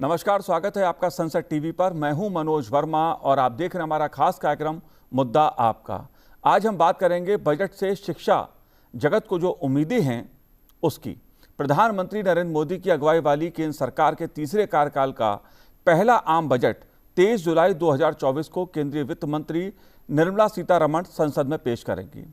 नमस्कार, स्वागत है आपका संसद टीवी पर। मैं हूं मनोज वर्मा और आप देख रहे हैं हमारा खास कार्यक्रम मुद्दा आपका। आज हम बात करेंगे बजट से शिक्षा जगत को जो उम्मीदें हैं उसकी। प्रधानमंत्री नरेंद्र मोदी की अगुवाई वाली केंद्र सरकार के तीसरे कार्यकाल का पहला आम बजट 23 जुलाई 2024 को केंद्रीय वित्त मंत्री निर्मला सीतारमण संसद में पेश करेंगी।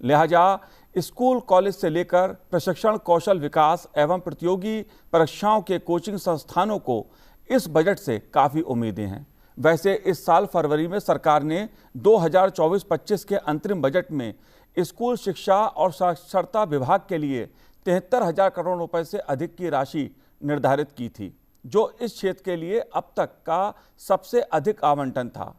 लिहाजा स्कूल कॉलेज से लेकर प्रशिक्षण, कौशल विकास एवं प्रतियोगी परीक्षाओं के कोचिंग संस्थानों को इस बजट से काफ़ी उम्मीदें हैं। वैसे इस साल फरवरी में सरकार ने 2024-25 के अंतरिम बजट में स्कूल शिक्षा और साक्षरता विभाग के लिए 73,000 करोड़ रुपए से अधिक की राशि निर्धारित की थी, जो इस क्षेत्र के लिए अब तक का सबसे अधिक आवंटन था।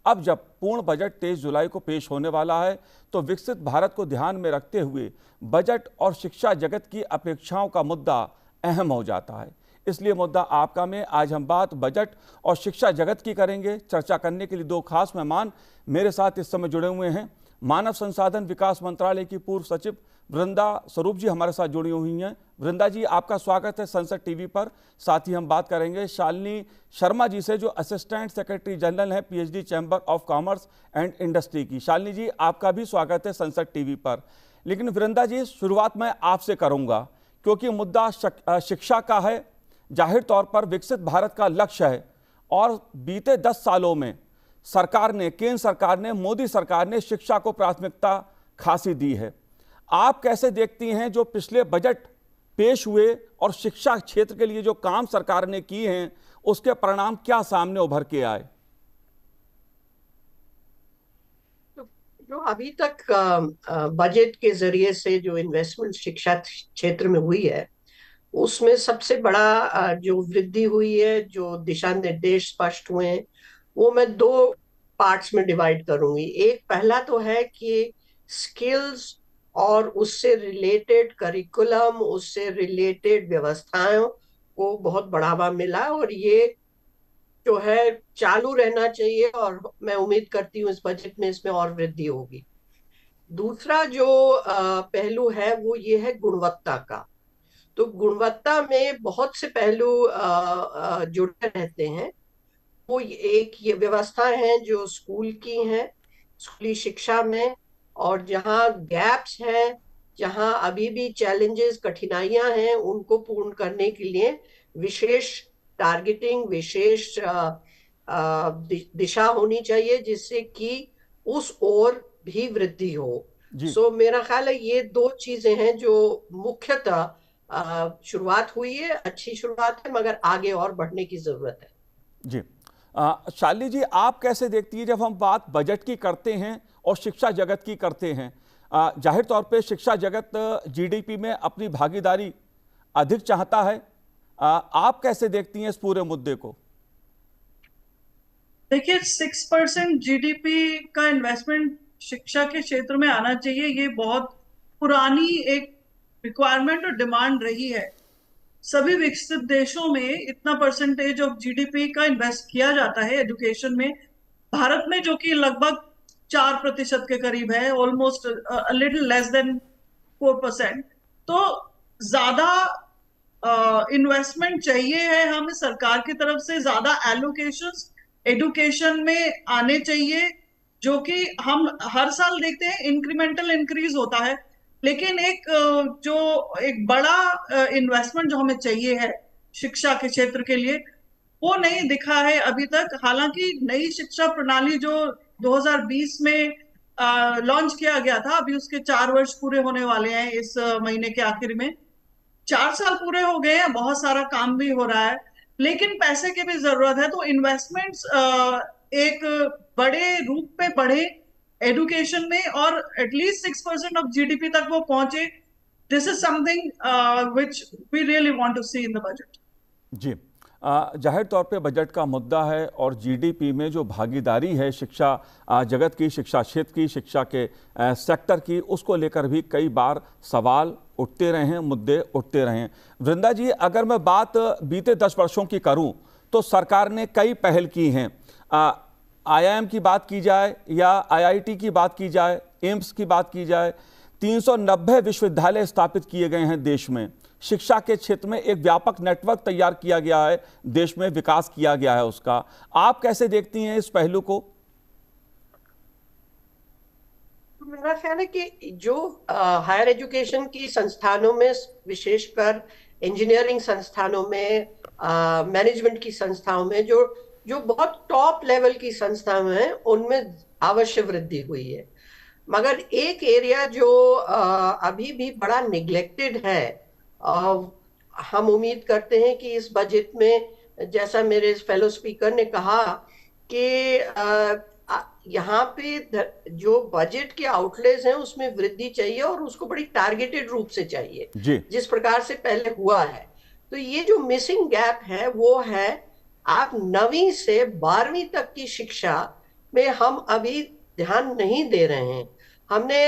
अब जब पूर्ण बजट 23 जुलाई को पेश होने वाला है तो विकसित भारत को ध्यान में रखते हुए बजट और शिक्षा जगत की अपेक्षाओं का मुद्दा अहम हो जाता है। इसलिए मुद्दा आपका में आज हम बात बजट और शिक्षा जगत की करेंगे। चर्चा करने के लिए दो खास मेहमान मेरे साथ इस समय जुड़े हुए हैं। मानव संसाधन विकास मंत्रालय की पूर्व सचिव वृंदा स्वरूप जी हमारे साथ जुड़ी हुई हैं। वृंदा जी, आपका स्वागत है संसद टीवी पर। साथ ही हम बात करेंगे शालिनी शर्मा जी से, जो असिस्टेंट सेक्रेटरी जनरल हैं PhD chamber of commerce and industry की। शालिनी जी, आपका भी स्वागत है संसद टीवी पर। लेकिन वृंदा जी, शुरुआत मैं आपसे करूंगा क्योंकि मुद्दा शिक्षा का है। जाहिर तौर पर विकसित भारत का लक्ष्य है और बीते 10 सालों में केंद्र सरकार ने, मोदी सरकार ने शिक्षा को प्राथमिकता खासी दी है। आप कैसे देखती हैं जो पिछले बजट पेश हुए और शिक्षा क्षेत्र के लिए जो काम सरकार ने किए हैं उसके परिणाम क्या सामने उभर के आए? जो अभी तक बजट के जरिए से जो इन्वेस्टमेंट शिक्षा क्षेत्र में हुई है उसमें सबसे बड़ा जो वृद्धि हुई है, जो दिशा निर्देश स्पष्ट हुए हैं, वो मैं दो पार्ट्स में डिवाइड करूंगी। एक पहला तो है कि स्किल्स और उससे रिलेटेड करिकुलम, उससे रिलेटेड व्यवस्थाओं को बहुत बढ़ावा मिला और ये जो है चालू रहना चाहिए और मैं उम्मीद करती हूँ इस बजट में इसमें और वृद्धि होगी। दूसरा जो पहलू है वो ये है गुणवत्ता का। तो गुणवत्ता में बहुत से पहलू जुड़े रहते हैं। वो एक ये व्यवस्था है जो स्कूल की है, स्कूली शिक्षा में, और जहाँ गैप्स हैं, जहाँ अभी भी चैलेंजेस, कठिनाइयां हैं, उनको पूर्ण करने के लिए विशेष टारगेटिंग, विशेष दिशा होनी चाहिए जिससे कि उस ओर भी वृद्धि हो। सो मेरा ख्याल है ये दो चीजें हैं जो मुख्यतः शुरुआत हुई है, अच्छी शुरुआत है, मगर आगे और बढ़ने की जरूरत है। जी, शालिनी जी, आप कैसे देखती है जब हम बात बजट की करते हैं और शिक्षा जगत की करते हैं? जाहिर तौर पे शिक्षा जगत जीडीपी में अपनी भागीदारी अधिक चाहता है। आप कैसे देखती हैं इस पूरे मुद्दे को? देखिए, 6% जीडीपी का इन्वेस्टमेंट शिक्षा के क्षेत्र में आना चाहिए। ये बहुत पुरानी एक रिक्वायरमेंट और डिमांड रही है। सभी विकसित देशों में इतना परसेंटेज ऑफ जीडीपी का इन्वेस्ट किया जाता है एजुकेशन में। भारत में जो कि लगभग 4% के करीब है, ऑलमोस्ट लिटिल लेस देन 4%। तो ज्यादा इन्वेस्टमेंट चाहिए है हमें सरकार की तरफ से। ज्यादा एलोकेशंस एजुकेशन में आने चाहिए, जो कि हम हर साल देखते हैं इंक्रीमेंटल इंक्रीज होता है, लेकिन एक बड़ा इन्वेस्टमेंट जो हमें चाहिए है शिक्षा के क्षेत्र के लिए, वो नहीं दिखा है अभी तक। हालांकि नई शिक्षा प्रणाली जो 2020 में लॉन्च किया गया था, अभी उसके 4 वर्ष पूरे होने वाले हैं इस महीने के आखिर में। 4 साल पूरे हो गए हैं, बहुत सारा काम भी हो रहा है, लेकिन पैसे की भी जरूरत है। तो इन्वेस्टमेंट्स एक बड़े रूप में बढ़े एजुकेशन में और एटलीस्ट 6% ऑफ जीडीपी तक वो पहुंचे। This is something which we really want to see in the budget. जी, जाहिर तौर पे बजट का मुद्दा है और जीडीपी में जो भागीदारी है शिक्षा जगत की, शिक्षा क्षेत्र की, शिक्षा के सेक्टर की, उसको लेकर भी कई बार सवाल उठते रहे हैं, मुद्दे उठते रहे हैं। वृंदा जी, अगर मैं बात बीते 10 वर्षों की करूं तो सरकार ने कई पहल की हैं। आईआईएम की बात की जाए या आईआईटी की बात की जाए, एम्स की बात की जाए, 390 विश्वविद्यालय स्थापित किए गए हैं देश में। शिक्षा के क्षेत्र में एक व्यापक नेटवर्क तैयार किया गया है, देश में विकास किया गया है उसका। आप कैसे देखती हैं इस पहलू को? मेरा ख्याल है कि जो हायर एजुकेशन की संस्थानों में, विशेषकर इंजीनियरिंग संस्थानों में, मैनेजमेंट की संस्थाओं में, जो जो बहुत टॉप लेवल की संस्थाएं हैं, उनमें अवश्य वृद्धि हुई है। मगर एक एरिया जो अभी भी बड़ा निग्लेक्टेड है, हम उम्मीद करते हैं कि इस बजट में, जैसा मेरे फेलो स्पीकर ने कहा, कि यहाँ पे जो बजट के आउटलेज हैं उसमें वृद्धि चाहिए और उसको बड़ी टारगेटेड रूप से चाहिए, जिस प्रकार से पहले हुआ है। तो ये जो मिसिंग गैप है वो है, आप 9वीं से 12वीं तक की शिक्षा में हम अभी ध्यान नहीं दे रहे हैं। हमने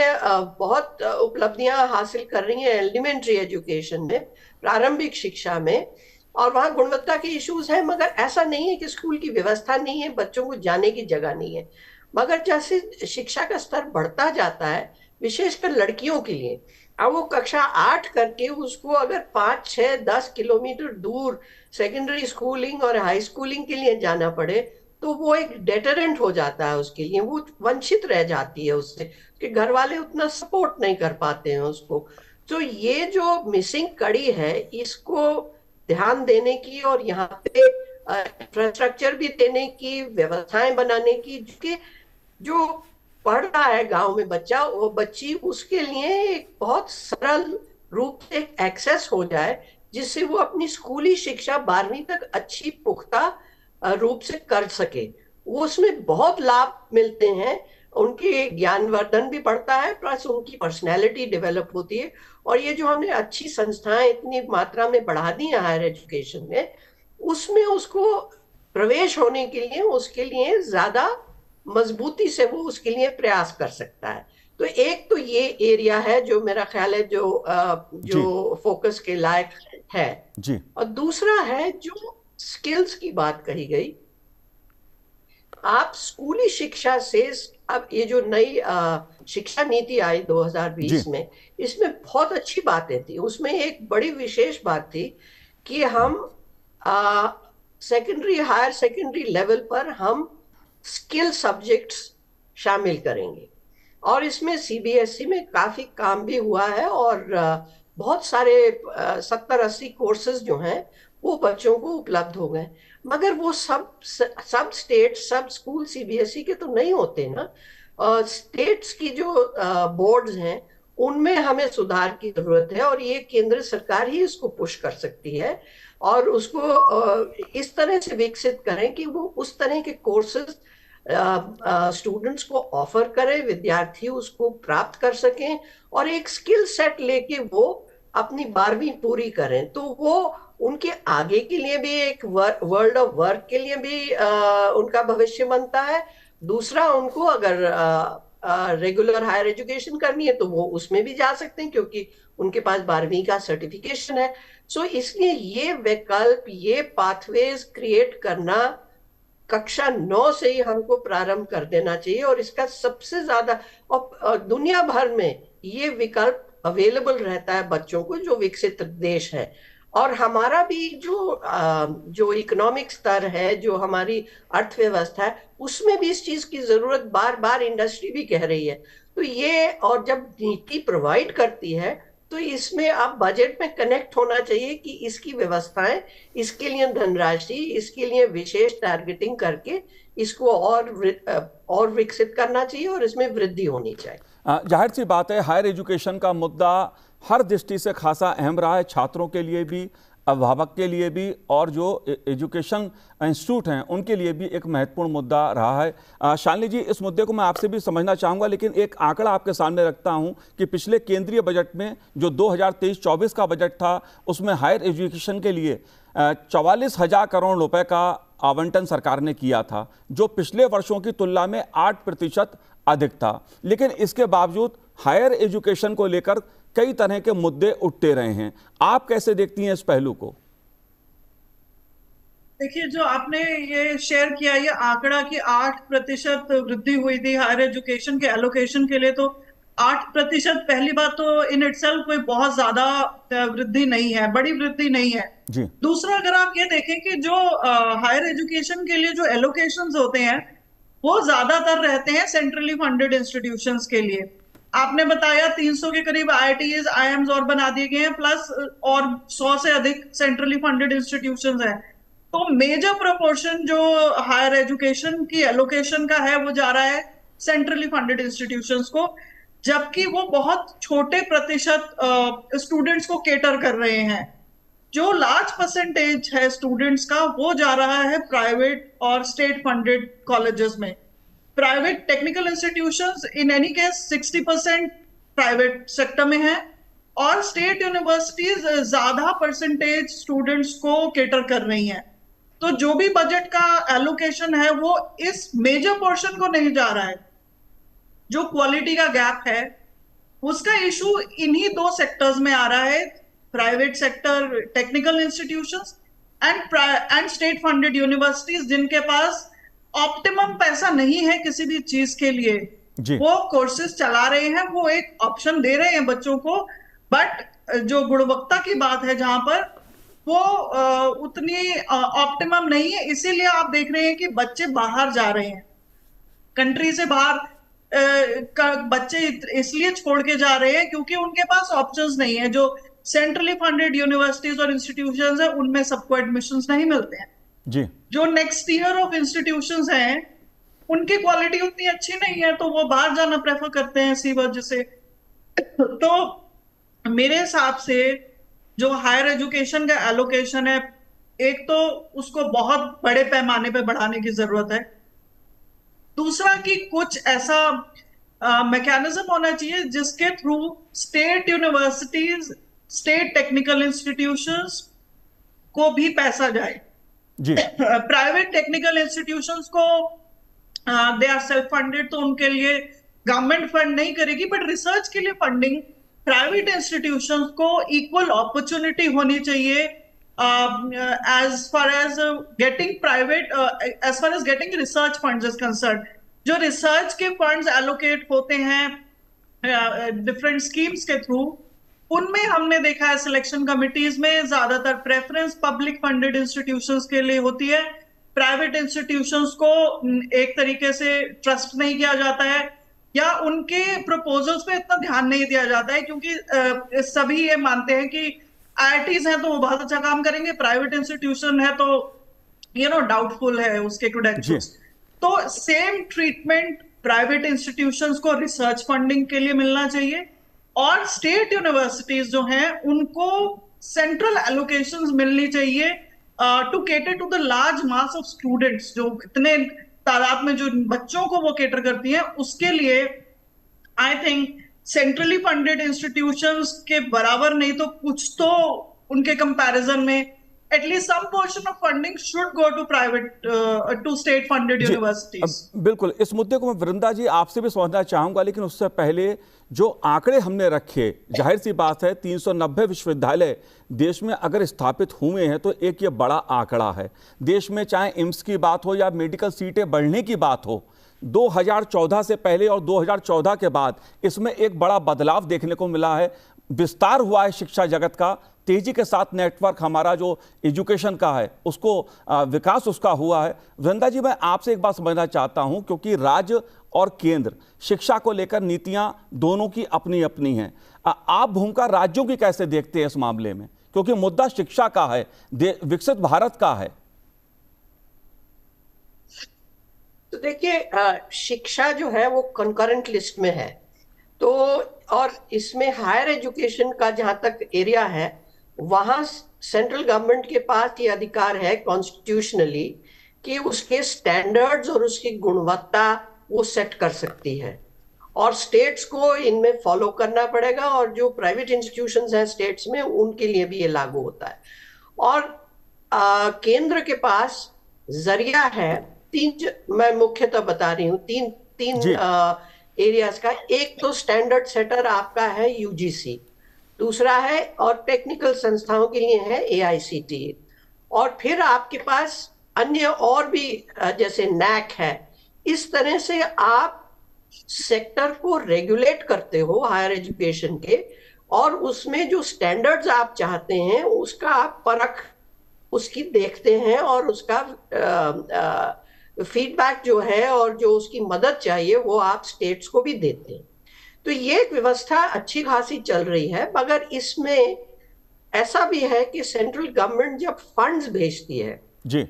बहुत उपलब्धियां हासिल कर रही हैं एलिमेंट्री एजुकेशन में, प्रारंभिक शिक्षा में, और वहां गुणवत्ता के इश्यूज हैं। मगर ऐसा नहीं है कि स्कूल की व्यवस्था नहीं है, बच्चों को जाने की जगह नहीं है। मगर जैसे शिक्षा का स्तर बढ़ता जाता है, विशेषकर लड़कियों के लिए, अब वो कक्षा 8 करके उसको अगर 5, 6, 10 किलोमीटर दूर सेकेंडरी स्कूलिंग और हाई स्कूलिंग के लिए जाना पड़े, तो वो एक डेटरेंट हो जाता है उसके लिए, वो वंचित रह जाती है उससे, कि घर वाले उतना सपोर्ट नहीं कर पाते हैं उसको। तो ये जो मिसिंग कड़ी है, इसको ध्यान देने की और यहाँ पे इंफ्रास्ट्रक्चर भी देने की, व्यवस्थाएं बनाने की, जो पढ़ रहा है गांव में बच्चा, वो बच्ची, उसके लिए एक बहुत सरल रूप से एक्सेस हो जाए, जिससे वो अपनी स्कूली शिक्षा 12वीं तक अच्छी पुख्ता रूप से कर सके। वो उसमें बहुत लाभ मिलते हैं, उनके ज्ञानवर्धन भी बढ़ता है, प्लस उनकी पर्सनैलिटी डेवलप होती है। और ये जो हमने अच्छी संस्थाएं इतनी मात्रा में बढ़ा दी है हायर एजुकेशन में, उसमें उसको प्रवेश होने के लिए, उसके लिए ज्यादा मजबूती से वो उसके लिए प्रयास कर सकता है। तो एक तो ये एरिया है जो मेरा ख्याल है जो फोकस के लायक है जी। और दूसरा है जो स्किल्स की बात कही गई। आप स्कूली शिक्षा से, अब ये जो नई शिक्षा नीति आई 2020 में, इसमें बहुत अच्छी बातें थी। उसमें एक बड़ी विशेष बात थी कि हम सेकेंडरी, हायर सेकेंडरी लेवल पर हम स्किल सब्जेक्ट्स शामिल करेंगे, और इसमें सीबीएसई में काफी काम भी हुआ है, और बहुत सारे 70-80 कोर्सेज जो हैं वो बच्चों को उपलब्ध हो गए। मगर वो सब स्टेट, सब स्कूल सीबीएसई के तो नहीं होते ना। स्टेट्स की जो बोर्ड्स हैं, उनमें हमें सुधार की जरूरत है, और ये केंद्र सरकार ही इसको पुश कर सकती है, और उसको इस तरह से विकसित करें कि वो उस तरह के कोर्सेज स्टूडेंट्स को ऑफर करें, विद्यार्थी उसको प्राप्त कर सकें, और एक स्किल सेट लेके वो अपनी 12वीं पूरी करें। तो वो उनके आगे के लिए भी, एक वर्ल्ड ऑफ वर्क के लिए भी उनका भविष्य बनता है। दूसरा, उनको अगर रेगुलर हायर एजुकेशन करनी है तो वो उसमें भी जा सकते हैं, क्योंकि उनके पास 12वीं का सर्टिफिकेशन है। सो इसलिए ये विकल्प, ये पाथवेज क्रिएट करना कक्षा 9 से ही हमको प्रारंभ कर देना चाहिए, और इसका सबसे ज्यादा, और दुनिया भर में ये विकल्प अवेलेबल रहता है बच्चों को, जो विकसित देश है। और हमारा भी जो इकोनॉमिक स्तर है, जो हमारी अर्थव्यवस्था है, उसमें भी इस चीज की जरूरत बार बार इंडस्ट्री भी कह रही है। तो ये, और जब नीति प्रोवाइड करती है तो इसमें आप बजट में कनेक्ट होना चाहिए कि इसकी व्यवस्थाएं, इसके लिए धनराशि, इसके लिए विशेष टारगेटिंग करके इसको और विकसित करना चाहिए, और इसमें वृद्धि होनी चाहिए। जाहिर सी बात है, हायर एजुकेशन का मुद्दा हर दृष्टि से खासा अहम रहा है, छात्रों के लिए भी, अभिभावक के लिए भी, और जो एजुकेशन इंस्टीट्यूट हैं उनके लिए भी एक महत्वपूर्ण मुद्दा रहा है। शालिनी जी, इस मुद्दे को मैं आपसे भी समझना चाहूँगा, लेकिन एक आंकड़ा आपके सामने रखता हूँ कि पिछले केंद्रीय बजट में जो 2023-24 का बजट था, उसमें हायर एजुकेशन के लिए 44,000 करोड़ रुपए का आवंटन सरकार ने किया था, जो पिछले वर्षों की तुलना में 8% अधिक था। लेकिन इसके बावजूद हायर एजुकेशन को लेकर कई तरह के मुद्दे उठते रहे हैं। आप कैसे देखती हैं इस पहलू को? देखिए, जो आपने ये शेयर किया, ये आंकड़ा कि 8% वृद्धि हुई थी हायर एजुकेशन के एलोकेशन के लिए, तो 8%, पहली बात तो इन इटसेल्फ कोई बहुत ज्यादा वृद्धि नहीं है, बड़ी वृद्धि नहीं है जी। दूसरा, अगर आप ये देखें कि जो हायर एजुकेशन के लिए जो एलोकेशंस होते हैं वो ज्यादातर रहते हैं सेंट्रली फंडेड इंस्टीट्यूशंस के लिए। आपने बताया 300 के करीब आईआईटीज आईएम्स और बना दिए गए हैं, प्लस और 100 से अधिक सेंट्रली फंडेड इंस्टीट्यूशंस हैं। तो मेजर प्रोपोर्शन जो हायर एजुकेशन की एलोकेशन का है वो जा रहा है सेंट्रली फंडेड इंस्टीट्यूशंस को, जबकि वो बहुत छोटे प्रतिशत स्टूडेंट्स को केटर कर रहे हैं। जो लार्ज परसेंटेज है स्टूडेंट्स का वो जा रहा है प्राइवेट और स्टेट फंडेड कॉलेजेस में। Private technical institutions in any case 60% private sector में है, और स्टेट यूनिवर्सिटीज ज्यादा परसेंटेज स्टूडेंट्स को केटर कर रही हैं। तो जो भी बजट का एलोकेशन है वो इस मेजर पोर्शन को नहीं जा रहा है। जो क्वालिटी का गैप है उसका इशू इन्हीं दो सेक्टर्स में आ रहा है, private sector technical institutions and state funded universities, जिनके पास ऑप्टिमम पैसा नहीं है किसी भी चीज के लिए। वो कोर्सेज चला रहे हैं, वो एक ऑप्शन दे रहे हैं बच्चों को, बट जो गुणवत्ता की बात है जहां पर वो उतनी ऑप्टिमम नहीं है। इसीलिए आप देख रहे हैं कि बच्चे बाहर जा रहे हैं, कंट्री से बाहर बच्चे इसलिए छोड़ के जा रहे हैं क्योंकि उनके पास ऑप्शंस नहीं है। जो सेंट्रली फंडेड यूनिवर्सिटीज और इंस्टीट्यूशंस है उनमें सबको एडमिशंस नहीं मिलते हैं जी। जो नेक्स्ट ईयर ऑफ इंस्टीट्यूशंस हैं उनकी क्वालिटी उतनी अच्छी नहीं है, तो वो बाहर जाना प्रेफर करते हैं इसी वजह से। तो मेरे हिसाब से जो हायर एजुकेशन का एलोकेशन है, एक तो उसको बहुत बड़े पैमाने पे बढ़ाने की जरूरत है, दूसरा कि कुछ ऐसा मैकेनिज्म होना चाहिए जिसके through state universities, state technical institutions को भी पैसा जाए जी। प्राइवेट टेक्निकल इंस्टीट्यूशंस को दे आर सेल्फ फंडेड, तो उनके लिए गवर्नमेंट फंड नहीं करेगी, बट रिसर्च के लिए फंडिंग प्राइवेट इंस्टीट्यूशंस को इक्वल अपॉर्चुनिटी होनी चाहिए as far as getting research funds is concerned। जो रिसर्च के फंड्स एलोकेट होते हैं डिफरेंट स्कीम्स के थ्रू, उनमें हमने देखा है सिलेक्शन कमिटीज में ज्यादातर प्रेफरेंस पब्लिक फंडेड इंस्टीट्यूशंस के लिए होती है। प्राइवेट इंस्टीट्यूशंस को एक तरीके से ट्रस्ट नहीं किया जाता है या उनके प्रपोजल्स पे इतना ध्यान नहीं दिया जाता है, क्योंकि सभी ये मानते हैं कि आईआईटीज हैं तो वो बहुत अच्छा काम करेंगे, प्राइवेट इंस्टीट्यूशन है तो डाउटफुल है उसके क्रेडेंशियल्स। तो सेम ट्रीटमेंट प्राइवेट इंस्टीट्यूशंस को रिसर्च फंडिंग के लिए मिलना चाहिए, और स्टेट यूनिवर्सिटीज जो हैं उनको सेंट्रल एलोकेशंस मिलनी चाहिए to cater to the large mass of students. जो इतने तादाद में जो बच्चों को वो केटर करती हैं, उसके लिए I think centrally funded institutions के बराबर नहीं तो कुछ तो उनके कंपैरिजन में at least some portion of funding should go to private to state funded universities. बिल्कुल, इस मुद्दे को मैं वृंदा जी आपसे भी समझना चाहूंगा, लेकिन उससे पहले जो आंकड़े हमने रखे, जाहिर सी बात है 390 विश्वविद्यालय देश में अगर स्थापित हुए हैं तो एक ये बड़ा आंकड़ा है। देश में चाहे एम्स की बात हो या मेडिकल सीटें बढ़ने की बात हो, 2014 से पहले और 2014 के बाद इसमें एक बड़ा बदलाव देखने को मिला है, विस्तार हुआ है शिक्षा जगत का, तेजी के साथ नेटवर्क हमारा जो एजुकेशन का है उसको विकास उसका हुआ है। वृंदा जी, मैं आपसे एक बात समझना चाहता हूं, क्योंकि राज्य और केंद्र शिक्षा को लेकर नीतियां दोनों की अपनी अपनी हैं। आप भूमिका राज्यों की कैसे देखते हैं इस मामले में, क्योंकि मुद्दा शिक्षा का है, विकसित भारत का है। तो देखिए, शिक्षा जो है वो कंकरेंट लिस्ट में है, तो और इसमें हायर एजुकेशन का जहां तक एरिया है वहां सेंट्रल गवर्नमेंट के पास ये अधिकार है कॉन्स्टिट्यूशनली कि उसके स्टैंडर्ड्स और उसकी गुणवत्ता वो सेट कर सकती है, और स्टेट्स को इनमें फॉलो करना पड़ेगा, और जो प्राइवेट इंस्टीट्यूशंस हैं स्टेट्स में उनके लिए भी ये लागू होता है। और केंद्र के पास जरिया है मैं मुख्यतः बता रही हूँ तीन एरियाज का। एक तो स्टैंडर्ड सेटर आपका है यूजीसी, दूसरा है और टेक्निकल संस्थाओं के लिए है एआईसीटीई, और फिर आपके पास अन्य और भी जैसे नैक है। इस तरह से आप सेक्टर को रेगुलेट करते हो हायर एजुकेशन के, और उसमें जो स्टैंडर्ड्स आप चाहते हैं उसका आप परख उसकी देखते हैं, और उसका फीडबैक जो है और जो उसकी मदद चाहिए वो आप स्टेट्स को भी देते हैं। तो ये एक व्यवस्था अच्छी खासी चल रही है, मगर इसमें ऐसा भी है कि सेंट्रल गवर्नमेंट जब फंड्स भेजती है जी,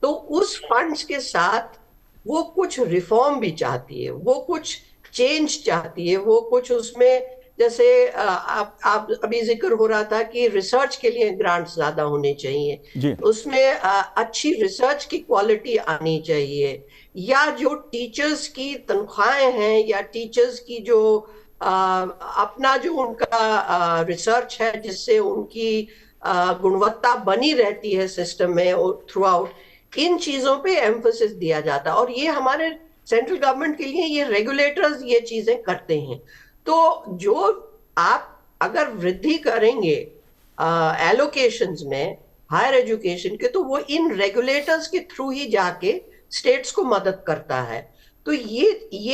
तो उस फंड्स के साथ वो कुछ रिफॉर्म भी चाहती है, वो कुछ चेंज चाहती है, वो कुछ उसमें, जैसे आप अभी जिक्र हो रहा था कि रिसर्च के लिए ग्रांट्स ज्यादा होने चाहिए, जी, उसमें अच्छी रिसर्च की क्वालिटी आनी चाहिए, या जो टीचर्स की तनख्वाहें हैं या टीचर्स की जो अपना जो उनका रिसर्च है जिससे उनकी गुणवत्ता बनी रहती है सिस्टम में थ्रू आउट, इन चीजों पे एम्फोसिस दिया जाता है। और ये हमारे सेंट्रल गवर्नमेंट के लिए ये रेगुलेटर्स ये चीजें करते हैं। तो जो आप अगर वृद्धि करेंगे एलोकेशंस में हायर एजुकेशन के, तो वो इन रेगुलेटर्स के थ्रू ही जाके स्टेट्स को मदद करता है। तो ये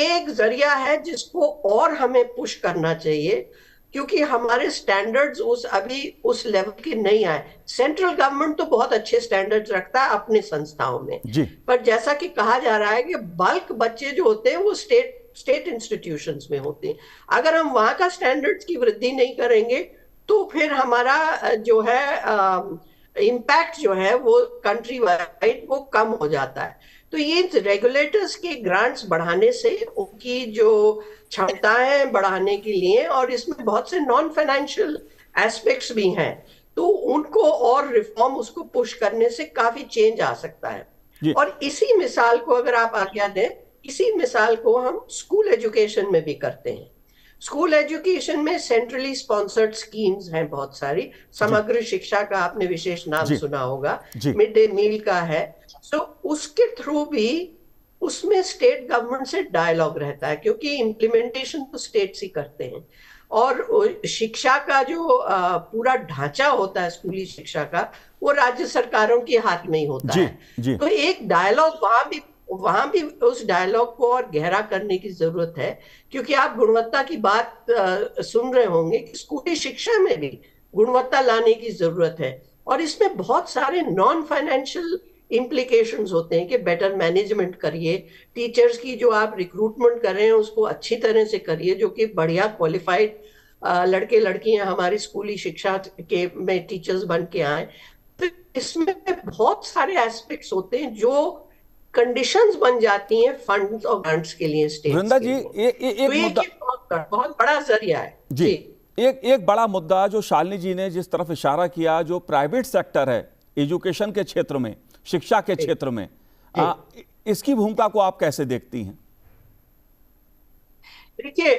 एक जरिया है जिसको और हमें पुश करना चाहिए, क्योंकि हमारे स्टैंडर्ड्स अभी उस लेवल के नहीं आए। सेंट्रल गवर्नमेंट तो बहुत अच्छे स्टैंडर्ड्स रखता है अपनी संस्थाओं में, जी, पर जैसा कि कहा जा रहा है कि बल्क बच्चे जो होते हैं वो स्टेट इंस्टीट्यूशंस में होते हैं। अगर हम वहां का स्टैंडर्ड्स की वृद्धि नहीं करेंगे तो फिर हमारा जो है इम्पैक्ट जो है वो कंट्री वाइड वो कम हो जाता है। तो ये रेगुलेटर्स के ग्रांट्स बढ़ाने से उनकी जो क्षमताएं बढ़ाने के लिए, और इसमें बहुत से नॉन फाइनेंशियल एस्पेक्ट्स भी हैं, तो उनको और रिफॉर्म उसको पुश करने से काफी चेंज आ सकता है। जी, और इसी मिसाल को अगर आप आज्ञा दें, इसी मिसाल को हम स्कूल एजुकेशन में भी करते हैं। स्कूल एजुकेशन में सेंट्रली स्पॉन्सर्ड स्कीम्स हैं बहुत सारी। समग्र शिक्षा का आपने विशेष नाम जी, सुना होगा, जी, मिड डे मील का है। तो उसके थ्रू भी उसमें स्टेट गवर्नमेंट से डायलॉग रहता है, क्योंकि इम्प्लीमेंटेशन तो स्टेट्स ही करते हैं, और शिक्षा का जो पूरा ढांचा होता है स्कूली शिक्षा का, वो राज्य सरकारों के हाथ में ही होता जी, है। जी, तो एक डायलॉग वहां भी उस डायलॉग को और गहरा करने की जरूरत है, क्योंकि आप गुणवत्ता की बात सुन रहे होंगे कि स्कूली शिक्षा में भी गुणवत्ता लाने की जरूरत है, और इसमें बहुत सारे नॉन फाइनेंशियल इम्प्लीकेशंस होते हैं कि बेटर मैनेजमेंट करिए, टीचर्स की जो आप रिक्रूटमेंट कर रहे हैं उसको अच्छी तरह से करिए, जो कि बढ़िया क्वालिफाइड लड़के लड़कियां हमारी स्कूली शिक्षा के में टीचर्स बन के आए। तो इसमें बहुत सारे एस्पेक्ट्स होते हैं जो कंडीशंस बन जाती हैं फंड्स और ग्रांट्स के लिए स्टेट्स वृंदा के जी, लिए। एक तो ये मुद्दा, बहुत बड़ा जरिया है जी, एक बड़ा मुद्दा जो शालिनी जी ने जिस तरफ इशारा किया, जो प्राइवेट सेक्टर है एजुकेशन के क्षेत्र में, शिक्षा के क्षेत्र में, इसकी भूमिका को आप कैसे देखती हैं? देखिए,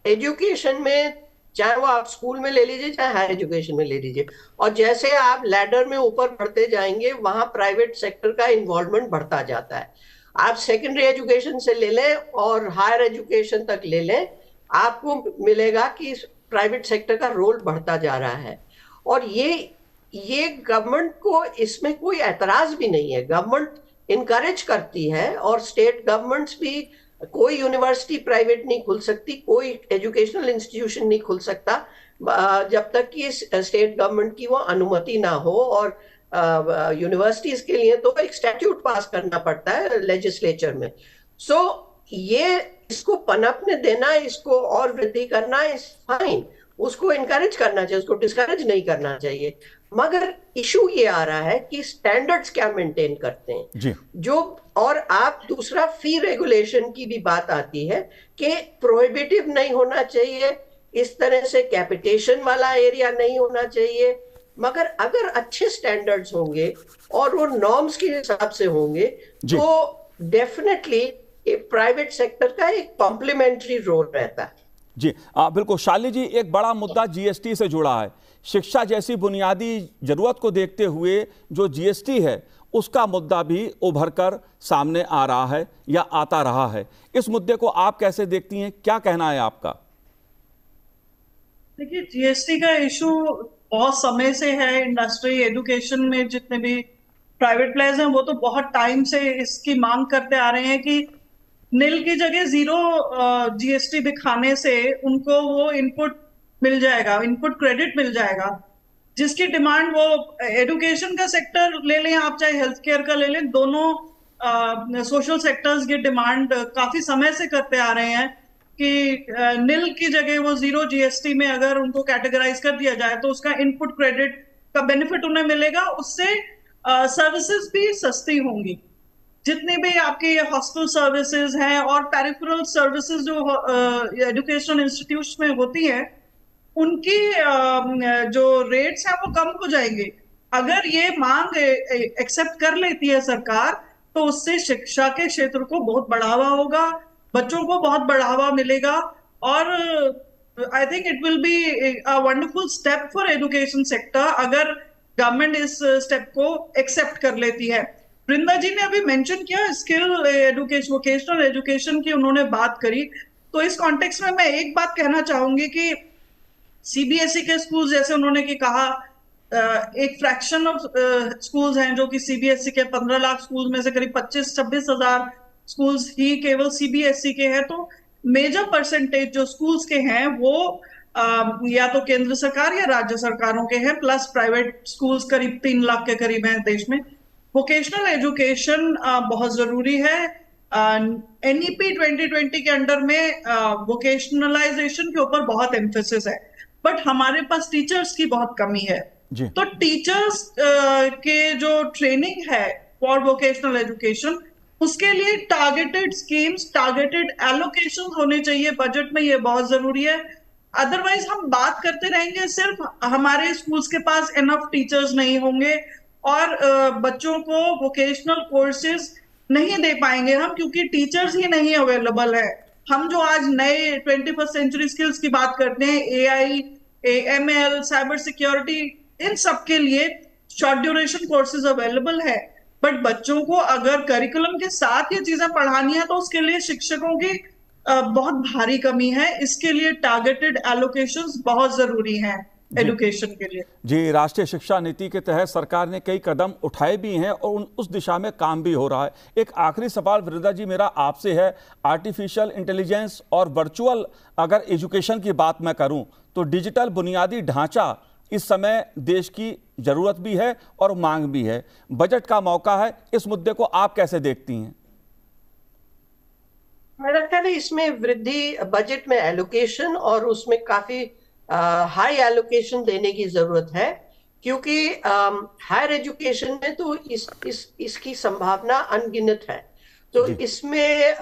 एजुकेशन में चाहे वो आप स्कूल में ले लीजिए चाहे हायर एजुकेशन में ले लीजिए, और जैसे आप लैडर में ऊपर बढ़ते जाएंगे वहां प्राइवेट सेक्टर का इन्वॉल्वमेंट बढ़ता जाता है। आप सेकेंडरी एजुकेशन से ले लें और हायर एजुकेशन तक ले लें, आपको मिलेगा कि प्राइवेट सेक्टर का रोल बढ़ता जा रहा है। और ये गवर्नमेंट को इसमें कोई एतराज भी नहीं है, गवर्नमेंट इनकरेज करती है, और स्टेट गवर्नमेंट्स भी, कोई यूनिवर्सिटी प्राइवेट नहीं खुल सकती, कोई एजुकेशनल इंस्टीट्यूशन नहीं खुल सकता जब तक कि स्टेट गवर्नमेंट की वो अनुमति ना हो। और यूनिवर्सिटीज के लिए तो एक स्टैट्यूट पास करना पड़ता है लेजिस्लेचर में। सो ये इसको पनपने देना, इसको और वृद्धि करना इज फाइन, उसको इनकरेज करना चाहिए, उसको डिस्करेज नहीं करना चाहिए। मगर इशू ये आ रहा है कि स्टैंडर्ड्स क्या मेंटेन करते हैं जी, जो, और आप दूसरा फी रेगुलेशन की भी बात आती है कि प्रोहिबिटिव नहीं होना चाहिए, इस तरह से कैपिटेशन वाला एरिया नहीं होना चाहिए। मगर अगर अच्छे स्टैंडर्ड्स होंगे और वो नॉर्म्स के हिसाब से होंगे तो डेफिनेटली प्राइवेट सेक्टर का एक कॉम्प्लीमेंट्री रोल रहता है। जी, बिल्कुल। शालिनी जी, एक बड़ा मुद्दा जीएसटी से जुड़ा है। शिक्षा जैसी बुनियादी जरूरत को देखते हुए जो जीएसटी है उसका मुद्दा भी उभर कर सामने आ रहा है या आता रहा है। इस मुद्दे को आप कैसे देखती हैं, क्या कहना है आपका? देखिए, जीएसटी का इशू बहुत समय से है। इंडस्ट्री, एजुकेशन में जितने भी प्राइवेट प्लेयर्स हैं वो तो बहुत टाइम से इसकी मांग करते आ रहे हैं कि नील की जगह 0 GST दिखाने से उनको वो इनपुट मिल जाएगा, इनपुट क्रेडिट मिल जाएगा, जिसकी डिमांड वो एजुकेशन का सेक्टर ले लें आप, चाहे हेल्थ केयर का ले लें, दोनों सोशल सेक्टर्स की डिमांड काफी समय से करते आ रहे हैं कि नील की जगह वो 0 GST में अगर उनको कैटेगराइज कर दिया जाए तो उसका इनपुट क्रेडिट का बेनिफिट उन्हें मिलेगा, उससे सर्विसेज भी सस्ती होंगी। जितनी भी आपकी हॉस्पिटल सर्विसेज हैं और पेरिफेरल सर्विसेज जो एजुकेशन इंस्टीट्यूट्स में होती हैं, उनकी जो रेट्स हैं वो कम हो जाएंगे। अगर ये मांग एक्सेप्ट कर लेती है सरकार, तो उससे शिक्षा के क्षेत्र को बहुत बढ़ावा होगा, बच्चों को बहुत बढ़ावा मिलेगा, और I think it will be a wonderful step for education sector अगर गवर्नमेंट इस स्टेप को एक्सेप्ट कर लेती है। वृंदा जी ने अभी मेंशन किया स्किल एजुकेशन, वोकेशनल एजुकेशन की उन्होंने बात करी, तो इस कॉन्टेक्स्ट में मैं एक बात कहना चाहूंगी कि सीबीएसई के स्कूल, जैसे उन्होंने की कहा, एक फ्रैक्शन ऑफ स्कूल्स हैं जो कि सीबीएसई के 15 लाख स्कूल में से करीब 25-26 हजार स्कूल्स ही केवल सीबीएसई के हैं। तो मेजर परसेंटेज जो स्कूल्स के हैं वो या तो केंद्र सरकार या राज्य सरकारों के हैं, प्लस प्राइवेट स्कूल्स करीब 3 लाख के करीब हैं देश में। वोकेशनल एजुकेशन बहुत जरूरी है। एनईपी 2020 के अंडर में वोकेशनलाइजेशन के ऊपर बहुत एम्फेसिस है, बट हमारे पास टीचर्स की बहुत कमी है। तो टीचर्स के जो ट्रेनिंग है फॉर वोकेशनल एजुकेशन, उसके लिए टारगेटेड स्कीम्स, टारगेटेड एलोकेशन होने चाहिए बजट में, ये बहुत जरूरी है। अदरवाइज हम बात करते रहेंगे, सिर्फ हमारे स्कूल्स के पास इनफ टीचर्स नहीं होंगे और बच्चों को वोकेशनल कोर्सेज नहीं दे पाएंगे हम, क्योंकि टीचर्स ही नहीं अवेलेबल है। हम जो आज नए 21st सेंचुरी स्किल्स की बात करते हैं, AI, ML, साइबर सिक्योरिटी, इन सब के लिए शॉर्ट ड्यूरेशन कोर्सेज अवेलेबल है, बट बच्चों को अगर करिकुलम के साथ ये चीजें पढ़ानी है तो उसके लिए शिक्षकों की बहुत भारी कमी है। इसके लिए टारगेटेड एलोकेशंस बहुत जरूरी हैं एजुकेशन के लिए। जी, राष्ट्रीय शिक्षा नीति के तहत सरकार ने कई कदम उठाए भी हैं और उस दिशा में काम भी हो रहा है। एक आखिरी सवाल वृंदा जी मेरा आपसे है, आर्टिफिशियल इंटेलिजेंस और वर्चुअल अगर एजुकेशन की बात मैं करूं तो डिजिटल बुनियादी ढांचा इस समय देश की जरूरत भी है और मांग भी है। बजट का मौका है, इस मुद्दे को आप कैसे देखती हैं? मेरा ख्याल है इसमें वृद्धि बजट में एलोकेशन और उसमें काफी हाई एलोकेशन देने की जरूरत है, क्योंकि हायर एजुकेशन में तो इसकी संभावना अनगिनत है। तो इसमें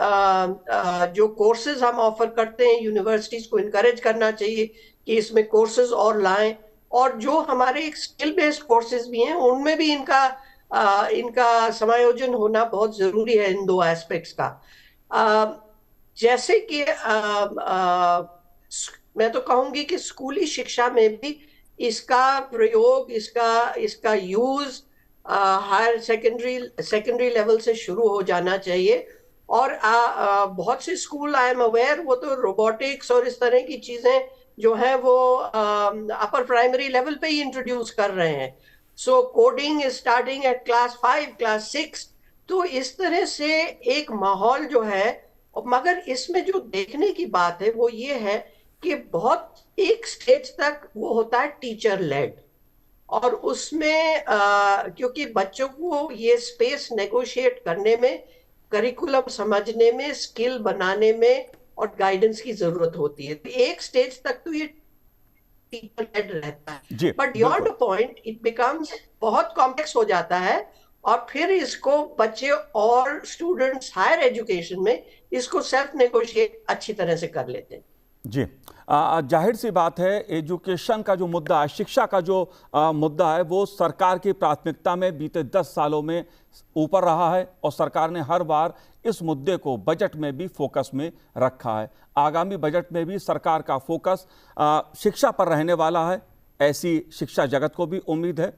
जो कोर्सेज हम ऑफर करते हैं, यूनिवर्सिटीज को इनकरेज करना चाहिए कि इसमें कोर्सेज और लाएं, और जो हमारे एक स्किल बेस्ड कोर्सेज भी हैं उनमें भी इनका समायोजन होना बहुत जरूरी है, इन दो एस्पेक्ट्स का। जैसे कि मैं तो कहूंगी कि स्कूली शिक्षा में भी इसका प्रयोग, इसका यूज हायर सेकेंडरी लेवल से शुरू हो जाना चाहिए। और बहुत से स्कूल, आई एम अवेयर, वो तो रोबोटिक्स और इस तरह की चीजें जो है वो अपर प्राइमरी लेवल पे ही इंट्रोड्यूस कर रहे हैं। So coding is starting at class 5, class 6। तो इस तरह से एक माहौल जो है, मगर इसमें जो देखने की बात है वो ये है कि बहुत एक स्टेज तक वो होता है टीचर लेड, और उसमें क्योंकि बच्चों को ये स्पेस नेगोशिएट करने में, करिकुलम समझने में, स्किल बनाने में और गाइडेंस की जरूरत होती है। तो एक स्टेज तक तो ये टीचर लेड रहता है, but beyond point it becomes बहुत कॉम्प्लेक्स हो जाता है, और फिर इसको बच्चे और स्टूडेंट्स हायर एजुकेशन में इसको सेल्फ नेगोशिएट अच्छी तरह से कर लेते हैं। जी, जाहिर सी बात है, एजुकेशन का जो मुद्दा है, शिक्षा का जो मुद्दा है, वो सरकार की प्राथमिकता में बीते 10 सालों में ऊपर रहा है और सरकार ने हर बार इस मुद्दे को बजट में भी फोकस में रखा है। आगामी बजट में भी सरकार का फोकस शिक्षा पर रहने वाला है, ऐसी शिक्षा जगत को भी उम्मीद है।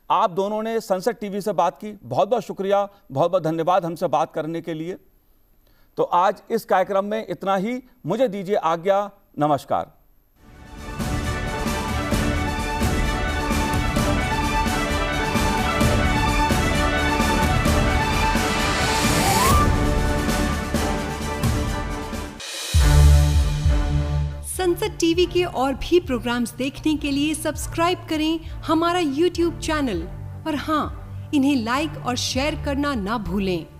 आप दोनों ने संसद टीवी से बात की, बहुत बहुत शुक्रिया, बहुत बहुत धन्यवाद हमसे बात करने के लिए। तो आज इस कार्यक्रम में इतना ही, मुझे दीजिए आज्ञा, नमस्कार। संसद टीवी के और भी प्रोग्राम्स देखने के लिए सब्सक्राइब करें हमारा YouTube चैनल और हाँ, इन्हें लाइक और शेयर करना ना भूलें।